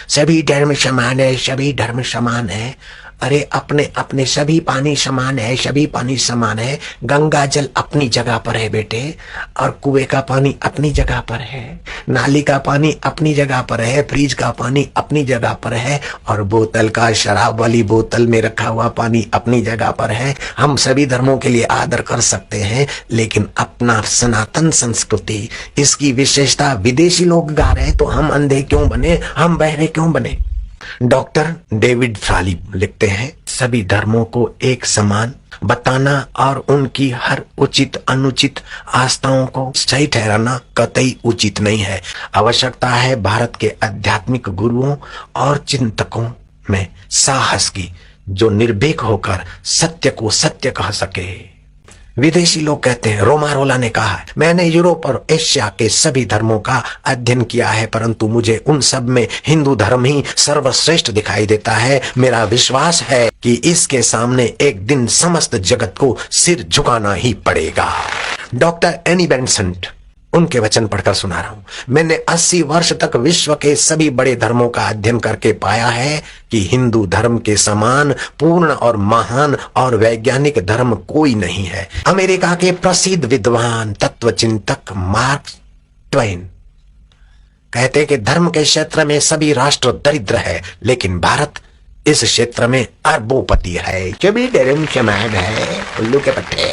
सभी धर्म समान है, सभी धर्म समान है। अरे अपने अपने सभी पानी समान है, सभी पानी समान है। गंगा जल अपनी जगह पर है बेटे, और कुएं का पानी अपनी जगह पर है, नाली का पानी अपनी जगह पर है, फ्रिज का पानी अपनी जगह पर है, और बोतल का, शराब वाली बोतल में रखा हुआ पानी अपनी जगह पर है। हम सभी धर्मों के लिए आदर कर सकते हैं, लेकिन अपना सनातन संस्कृति, इसकी विशेषता विदेशी लोग गा रहे हैं तो हम अंधे क्यों बने, हम बहरे क्यों बने। डॉक्टर डेविड फ्राली लिखते हैं, सभी धर्मों को एक समान बताना और उनकी हर उचित अनुचित आस्थाओं को सही ठहराना कतई उचित नहीं है। आवश्यकता है भारत के आध्यात्मिक गुरुओं और चिंतकों में साहस की, जो निर्भीक होकर सत्य को सत्य कह सके। विदेशी लोग कहते हैं, रोमारोला ने कहा है, मैंने यूरोप और एशिया के सभी धर्मों का अध्ययन किया है, परंतु मुझे उन सब में हिंदू धर्म ही सर्वश्रेष्ठ दिखाई देता है। मेरा विश्वास है कि इसके सामने एक दिन समस्त जगत को सिर झुकाना ही पड़ेगा। डॉक्टर एनी बेंसेंट, उनके वचन पढ़कर सुना रहा हूं। मैंने 80 वर्ष तक विश्व के सभी बड़े धर्मों का अध्ययन करके पाया है कि हिंदू धर्म के समान पूर्ण और महान और वैज्ञानिक धर्म कोई नहीं है। अमेरिका के प्रसिद्ध विद्वान तत्वचिंतक मार्क ट्वेन कहते कि धर्म के क्षेत्र में सभी राष्ट्र दरिद्र है, लेकिन भारत इस क्षेत्र में अरबोपति है। सभी धर्म समान है, उल्लू के पट्टे।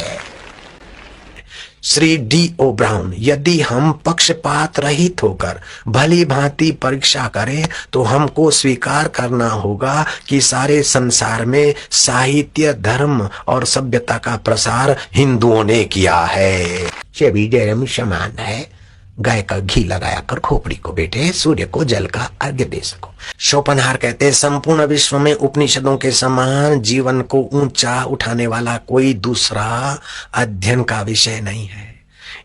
श्री डी ओ ब्राउन, यदि हम पक्षपात रहित होकर भली भांति परीक्षा करें तो हमको स्वीकार करना होगा कि सारे संसार में साहित्य, धर्म और सभ्यता का प्रसार हिंदुओं ने किया है। सभी धर्म समान है। गाय का घी लगाया कर खोपड़ी को बेटे, सूर्य को जल का अर्घ्य दे सको। शोपनहार कहते हैं, संपूर्ण विश्व में उपनिषदों के समान जीवन को ऊंचा उठाने वाला कोई दूसरा अध्ययन का विषय नहीं है।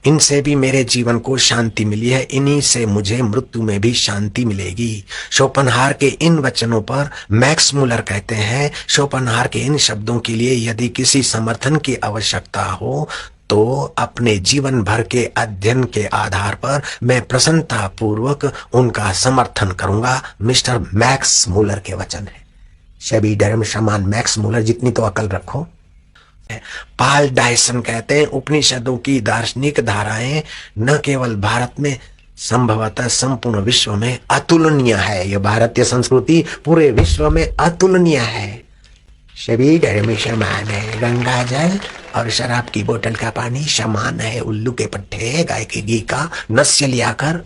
इनसे भी मेरे जीवन को शांति मिली है, इन्हीं से मुझे मृत्यु में भी शांति मिलेगी। शोपनहार के इन वचनों पर मैक्स मुलर कहते हैं, शोपनहार के इन शब्दों के लिए यदि किसी समर्थन की आवश्यकता हो तो अपने जीवन भर के अध्ययन के आधार पर मैं प्रसन्नता पूर्वक उनका समर्थन करूंगा। मिस्टर मैक्स मुलर के वचन है। सभी धर्म समान। मैक्स मुलर जितनी तो अकल रखो। पाल डायसन कहते हैं, उपनिषदों की दार्शनिक धाराएं न केवल भारत में संभवतः संपूर्ण विश्व में अतुलनीय है। यह भारतीय संस्कृति पूरे विश्व में अतुलनीय है। सभी धर्म समान है। गंगा जल और शराब की बोतल का पानी समान है। उल्लू के पट्टे, गाय के घी का नस्य लिया कर